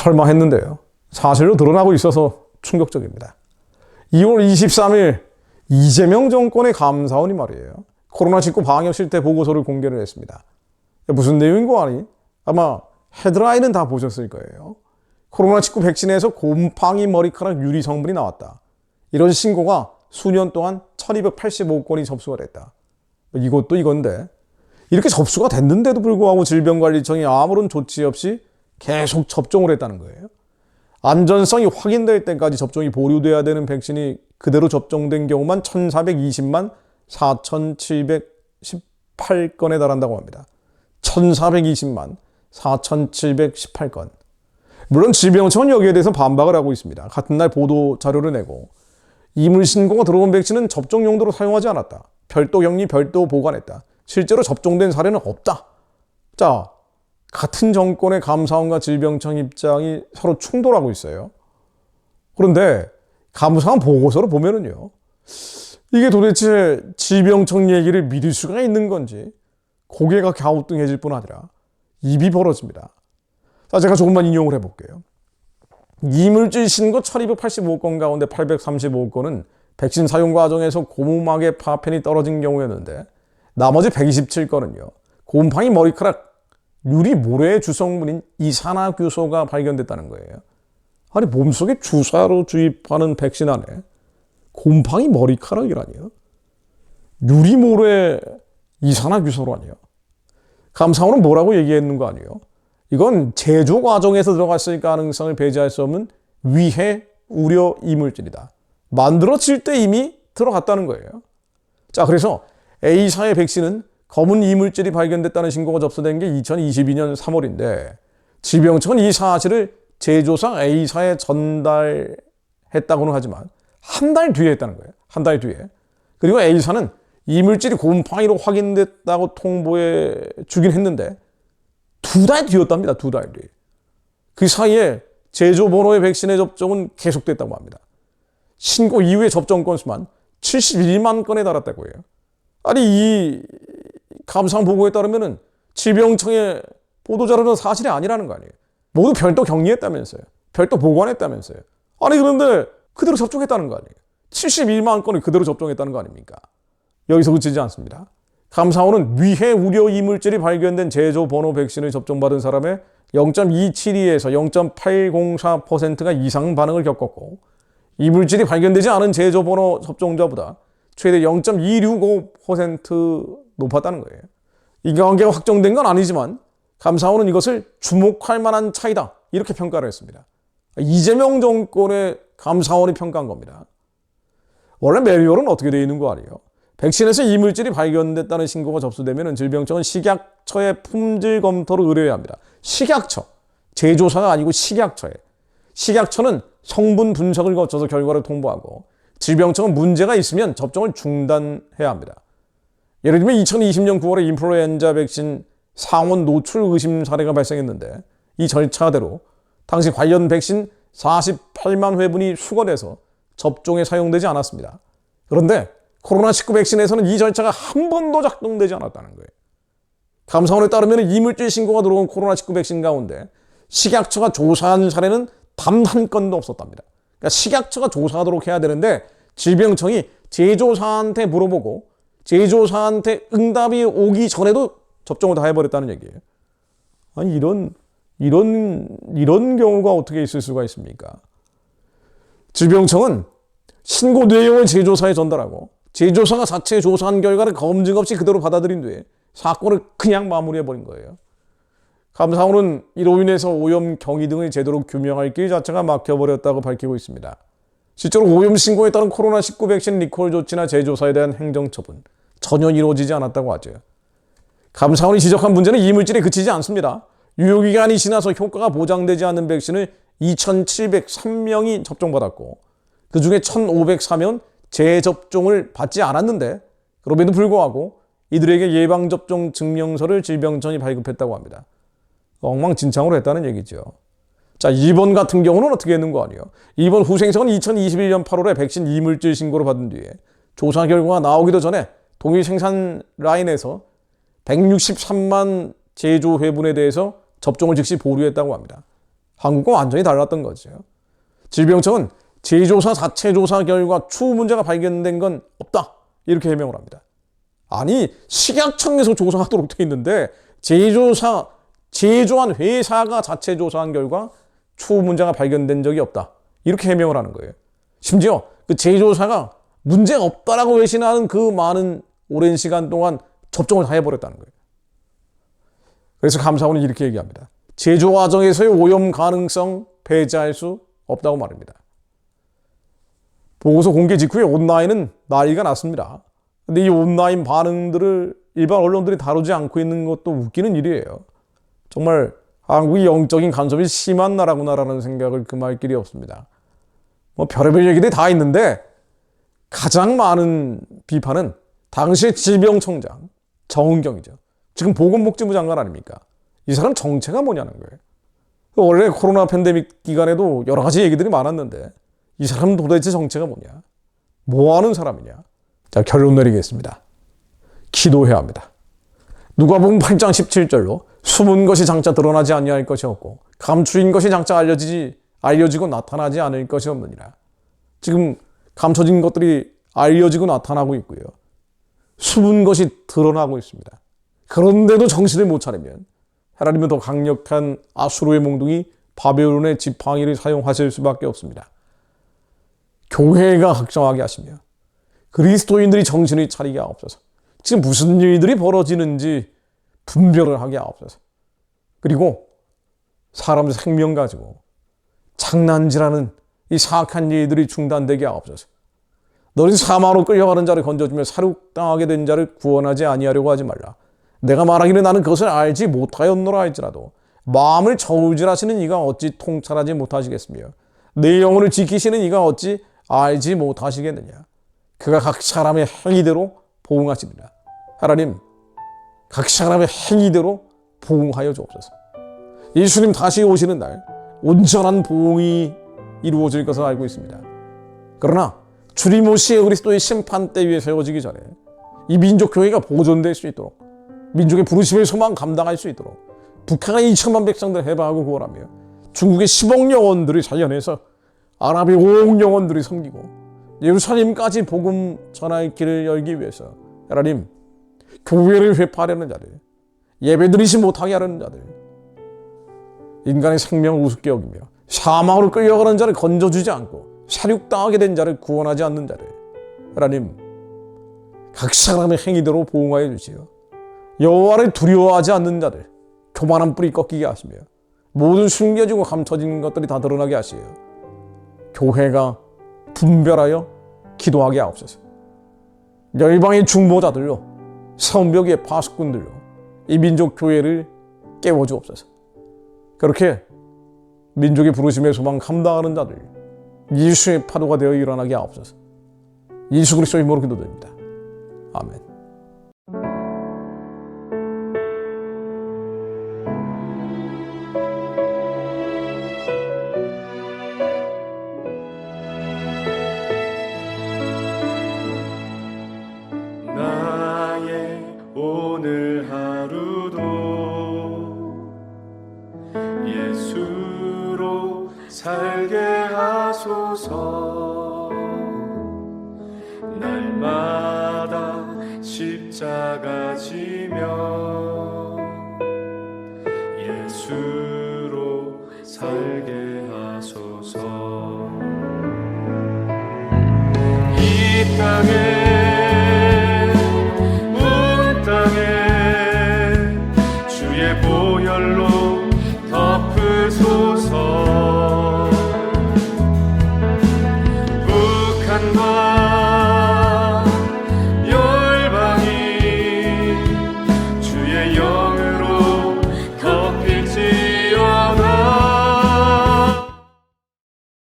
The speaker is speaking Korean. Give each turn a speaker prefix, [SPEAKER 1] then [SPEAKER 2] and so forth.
[SPEAKER 1] 설마 했는데요. 사실로 드러나고 있어서 충격적입니다. 2월 23일 이재명 정권의 감사원이 말이에요. 코로나19 방역 실태 보고서를 공개를 했습니다. 무슨 내용인 거 아니? 아마 헤드라인은 다 보셨을 거예요. 코로나19 백신에서 곰팡이 머리카락 유리 성분이 나왔다. 이런 신고가 수년 동안 1285건이 접수가 됐다. 이것도 이건데 이렇게 접수가 됐는데도 불구하고 질병관리청이 아무런 조치 없이 계속 접종을 했다는 거예요. 안전성이 확인될 때까지 접종이 보류돼야 되는 백신이 그대로 접종된 경우만 1420만 4718건에 달한다고 합니다. 1420만 4718건. 물론 질병청은 여기에 대해서 반박을 하고 있습니다. 같은 날 보도 자료를 내고 이물 신고가 들어온 백신은 접종 용도로 사용하지 않았다. 별도 격리, 별도 보관했다. 실제로 접종된 사례는 없다. 자, 같은 정권의 감사원과 질병청 입장이 서로 충돌하고 있어요. 그런데 감사원 보고서를 보면은요, 이게 도대체 질병청 얘기를 믿을 수가 있는 건지 고개가 갸우뚱해질 뿐 아니라 입이 벌어집니다. 자, 제가 조금만 인용을 해볼게요. 이물질 신고 1285건 가운데 835건은 백신 사용 과정에서 고무막에 파편이 떨어진 경우였는데 나머지 127건은요. 곰팡이 머리카락 유리 모래의 주성분인 이산화규소가 발견됐다는 거예요. 아니 몸속에 주사로 주입하는 백신 안에 곰팡이 머리카락이라니요? 유리 모래 이산화규소라니요? 감사원은 뭐라고 얘기했는 거 아니에요? 이건 제조 과정에서 들어갔을 가능성을 배제할 수 없는 위해 우려 이물질이다. 만들어질 때 이미 들어갔다는 거예요. 자, 그래서 A사의 백신은 검은 이물질이 발견됐다는 신고가 접수된 게 2022년 3월인데 질병청은 이 사실을 제조상 A사에 전달했다고는 하지만 한 달 뒤에 했다는 거예요. 한 달 뒤에. 그리고 A사는 이물질이 곰팡이로 확인됐다고 통보해 주긴 했는데 2달 뒤였답니다. 2달 뒤. 그 사이에 제조 번호의 백신의 접종은 계속됐다고 합니다. 신고 이후의 접종 건수만 71만 건에 달았다고 해요. 아니 이 감사원 보고에 따르면은 질병청의 보도자료는 사실이 아니라는 거 아니에요. 모두 별도 격리했다면서요. 별도 보관했다면서요. 아니 그런데 그대로 접종했다는 거 아니에요. 71만 건을 그대로 접종했다는 거 아닙니까? 여기서 그치지 않습니다. 감사원은 위해 우려 이물질이 발견된 제조 번호 백신을 접종받은 사람의 0.272에서 0.804%가 이상 반응을 겪었고 이물질이 발견되지 않은 제조 번호 접종자보다 최대 0.265% 높았다는 거예요. 인과관계가 확정된 건 아니지만 감사원은 이것을 주목할 만한 차이다 이렇게 평가를 했습니다. 이재명 정권의 감사원이 평가한 겁니다. 원래 매뉴얼은 어떻게 되어 있는 거 아니에요? 백신에서 이물질이 발견됐다는 신고가 접수되면 질병청은 식약처의 품질 검토를 의뢰해야 합니다. 식약처, 제조사가 아니고 식약처에. 식약처는 성분 분석을 거쳐서 결과를 통보하고 질병청은 문제가 있으면 접종을 중단해야 합니다. 예를 들면 2020년 9월에 인플루엔자 백신 상온 노출 의심 사례가 발생했는데 이 절차대로 당시 관련 백신 48만 회분이 수거돼서 접종에 사용되지 않았습니다. 그런데 코로나19 백신에서는 이 절차가 한 번도 작동되지 않았다는 거예요. 감사원에 따르면 이물질 신고가 들어온 코로나19 백신 가운데 식약처가 조사한 사례는 단 한 건도 없었답니다. 그러니까 식약처가 조사하도록 해야 되는데 질병청이 제조사한테 물어보고 제조사한테 응답이 오기 전에도 접종을 다 해버렸다는 얘기예요. 아니 이런 경우가 어떻게 있을 수가 있습니까? 질병청은 신고 내용을 제조사에 전달하고 제조사가 자체 조사한 결과를 검증 없이 그대로 받아들인 뒤에 사건을 그냥 마무리해버린 거예요. 감사원은 이로 인해서 오염 경위 등을 제대로 규명할 길 자체가 막혀버렸다고 밝히고 있습니다. 실제로 오염 신고에 따른 코로나19 백신 리콜 조치나 제조사에 대한 행정처분 전혀 이루어지지 않았다고 하죠. 감사원이 지적한 문제는 이물질에 그치지 않습니다. 유효기간이 지나서 효과가 보장되지 않는 백신을 2,703명이 접종받았고 그중에 1,504명 재접종을 받지 않았는데 그럼에도 불구하고 이들에게 예방접종 증명서를 질병청이 발급했다고 합니다. 엉망진창으로 했다는 얘기죠. 자, 일본 같은 경우는 어떻게 했는 거 아니에요? 일본 후생성은 2021년 8월에 백신 이물질 신고를 받은 뒤에 조사 결과가 나오기도 전에 동일 생산 라인에서 163만 제조 회분에 대해서 접종을 즉시 보류했다고 합니다. 한국과 완전히 달랐던 거죠. 질병청은 재조사 자체 조사 결과 추후 문제가 발견된 건 없다 이렇게 해명을 합니다. 아니 식약청에서 조사하도록 돼 있는데 제조한 회사가 자체 조사한 결과 추후 문제가 발견된 적이 없다 이렇게 해명을 하는 거예요. 심지어 그 제조사가 문제가 없다라고 외신하는 그 많은 오랜 시간 동안 접종을 다 해버렸다는 거예요. 그래서 감사원은 이렇게 얘기합니다. 제조 과정에서의 오염 가능성 배제할 수 없다고 말합니다. 보고서 공개 직후에 온라인은 난리가 났습니다. 근데 이 온라인 반응들을 일반 언론들이 다루지 않고 있는 것도 웃기는 일이에요. 정말 한국이 영적인 간섭이 심한 나라구나라는 생각을 금할 길이 없습니다. 뭐 별의별 얘기들이 다 있는데 가장 많은 비판은 당시의 질병청장 정은경이죠. 지금 보건복지부 장관 아닙니까? 이 사람 정체가 뭐냐는 거예요. 원래 코로나 팬데믹 기간에도 여러 가지 얘기들이 많았는데 이 사람은 도대체 정체가 뭐냐? 뭐 하는 사람이냐? 자, 결론 내리겠습니다. 기도해야 합니다. 누가복음 8장 17절로 숨은 것이 장차 드러나지 아니할 것이 없고 감추인 것이 장차 알려지고 나타나지 않을 것이 없느니라. 지금 감춰진 것들이 알려지고 나타나고 있고요. 숨은 것이 드러나고 있습니다. 그런데도 정신을 못 차리면 하나님은 더 강력한 아수르의 몽둥이 바벨론의 지팡이를 사용하실 수밖에 없습니다. 교회가 확정하게 하시며 그리스도인들이 정신을 차리게 하옵소서. 지금 무슨 일들이 벌어지는지 분별을 하게 하옵소서. 그리고 사람 생명 가지고 장난질하는 이 사악한 일들이 중단되게 하옵소서. 너는 사망으로 끌려가는 자를 건져주며 살육당하게 된 자를 구원하지 아니하려고 하지 말라. 내가 말하기를 나는 그것을 알지 못하였노라 할지라도 마음을 저울질하시는 이가 어찌 통찰하지 못하시겠으며 내 영혼을 지키시는 이가 어찌 알지 못하시겠느냐. 그가 각 사람의 행위대로 보응하시리라. 하나님, 각 사람의 행위대로 보응하여 주옵소서. 예수님 다시 오시는 날 온전한 보응이 이루어질 것을 알고 있습니다. 그러나 주님 오시에 그리스도의 심판대 위에 세워지기 전에 이 민족교회가 보존될 수 있도록 민족의 부르심의 소망 감당할 수 있도록 북한의 2천만 백성들 해방하고 구원하며 중국의 10억 영혼들을 살려내서 아랍의 5억 영혼들이 섬기고 예루살렘까지 복음 전할 길을 열기 위해서 하나님 교회를 회파하려는 자들, 예배드리지 못하게 하려는 자들, 인간의 생명을 우습게 여기며 사망으로 끌려가는 자를 건져주지 않고 살육당하게 된 자를 구원하지 않는 자들, 하나님 각 사람의 행위대로 보응하여 주시어 여호와를 두려워하지 않는 자들, 교만한 뿌리 꺾이게 하시며 모든 숨겨지고 감춰진 것들이 다 드러나게 하시어 교회가 분별하여 기도하게 하옵소서. 열방의 중보자들로 성벽의 파수꾼들로 이 민족 교회를 깨워주옵소서. 그렇게 민족의 부르심의 소망 감당하는 자들 예수의 파도가 되어 일어나게 하옵소서. 예수 그리스도의 이름으로 기도드립니다. 아멘.
[SPEAKER 2] 오늘 하루도 예수로 살게 하소서. 날마다 십자가 지며 예수로 살게 하소서. 이 땅에